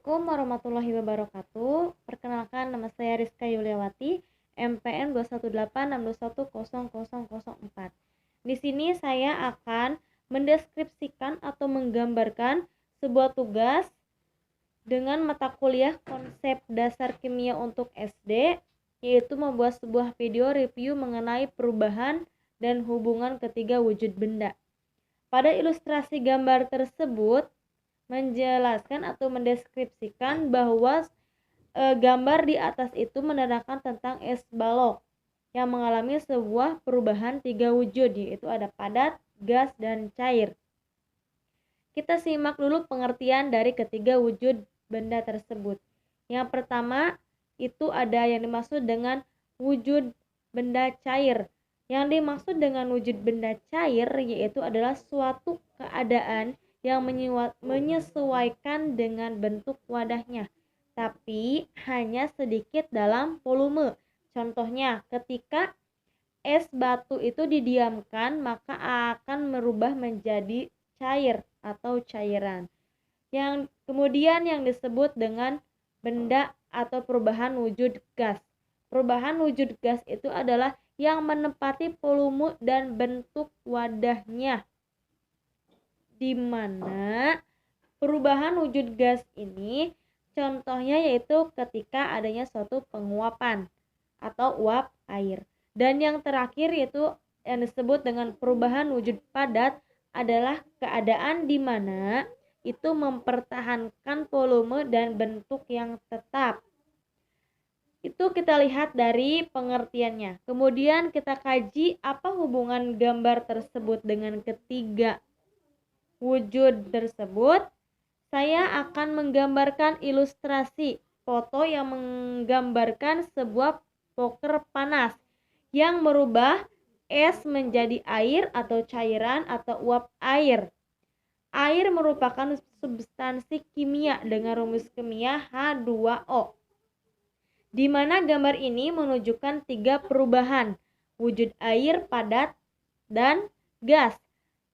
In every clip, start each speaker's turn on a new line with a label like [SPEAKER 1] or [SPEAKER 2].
[SPEAKER 1] Assalamualaikum warahmatullahi wabarakatuh. Perkenalkan, nama saya Rizka Yuliawati, MPN 21862100004. Di sini saya akan mendeskripsikan atau menggambarkan sebuah tugas dengan mata kuliah konsep dasar kimia untuk SD, yaitu membuat sebuah video review mengenai perubahan dan hubungan ketiga wujud benda. Pada ilustrasi gambar tersebut menjelaskan atau mendeskripsikan bahwa gambar di atas itu menerangkan tentang es balok yang mengalami sebuah perubahan tiga wujud, yaitu ada padat, gas, dan cair. Kita simak dulu pengertian dari ketiga wujud benda tersebut. Yang pertama itu ada yang dimaksud dengan wujud benda cair. Yang dimaksud dengan wujud benda cair yaitu adalah suatu keadaan yang menyesuaikan dengan bentuk wadahnya, tapi hanya sedikit dalam volume. Contohnya, ketika es batu itu didiamkan, maka akan berubah menjadi cair atau cairan. Yang kemudian yang disebut dengan benda atau perubahan wujud gas. Perubahan wujud gas itu adalah yang menempati volume dan bentuk wadahnya, di mana perubahan wujud gas ini contohnya yaitu ketika adanya suatu penguapan atau uap air. Dan yang terakhir yaitu yang disebut dengan perubahan wujud padat adalah keadaan di mana itu mempertahankan volume dan bentuk yang tetap. Itu kita lihat dari pengertiannya. Kemudian kita kaji apa hubungan gambar tersebut dengan ketiga wujud tersebut. Saya akan menggambarkan ilustrasi foto yang menggambarkan sebuah poker panas yang merubah es menjadi air atau cairan atau uap air. Air merupakan substansi kimia dengan rumus kimia H2O, di mana gambar ini menunjukkan tiga perubahan wujud air, padat, dan gas.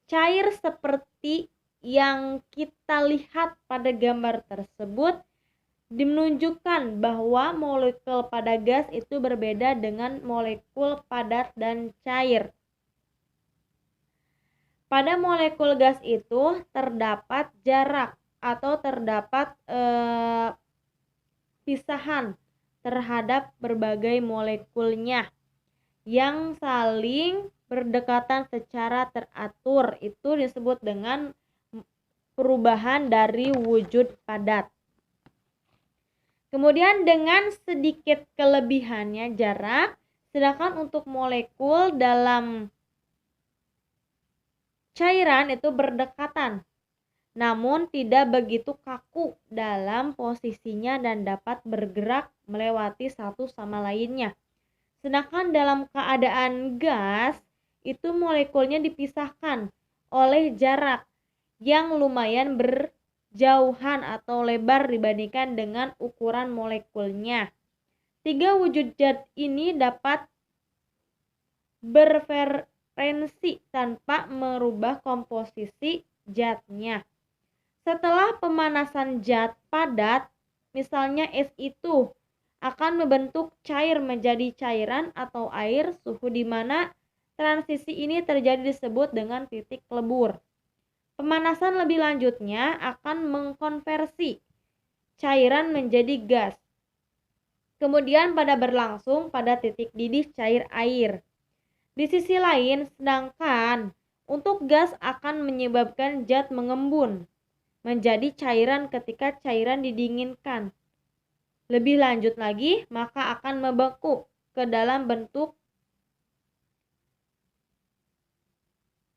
[SPEAKER 1] Cair seperti yang kita lihat pada gambar tersebut menunjukkan bahwa molekul pada gas itu berbeda dengan molekul padat dan cair. Pada molekul gas itu terdapat jarak atau terdapat pisahan terhadap berbagai molekulnya yang saling berdekatan secara teratur. Itu disebut dengan perubahan dari wujud padat. Kemudian dengan sedikit kelebihannya jarak, sedangkan untuk molekul dalam cairan itu berdekatan, namun tidak begitu kaku dalam posisinya dan dapat bergerak melewati satu sama lainnya. Sedangkan dalam keadaan gas, itu molekulnya dipisahkan oleh jarak yang lumayan berjauhan atau lebar dibandingkan dengan ukuran molekulnya. Tiga wujud zat ini dapat berferensi tanpa merubah komposisi zatnya. Setelah pemanasan zat padat, misalnya es itu akan membentuk cair menjadi cairan atau air, suhu di mana transisi ini terjadi disebut dengan titik lebur. Pemanasan lebih lanjutnya akan mengkonversi cairan menjadi gas. Kemudian pada berlangsung pada titik didih cair air. Di sisi lain, sedangkan untuk gas akan menyebabkan zat mengembun menjadi cairan ketika cairan didinginkan. Lebih lanjut lagi, maka akan membeku ke dalam bentuk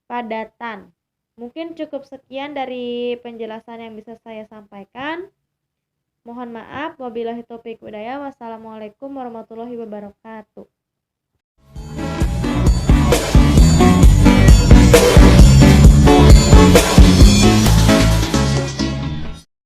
[SPEAKER 1] padatan. Mungkin cukup sekian dari penjelasan yang bisa saya sampaikan. Mohon maaf, wabillahi taufiq hidayah. Wassalamualaikum warahmatullahi wabarakatuh.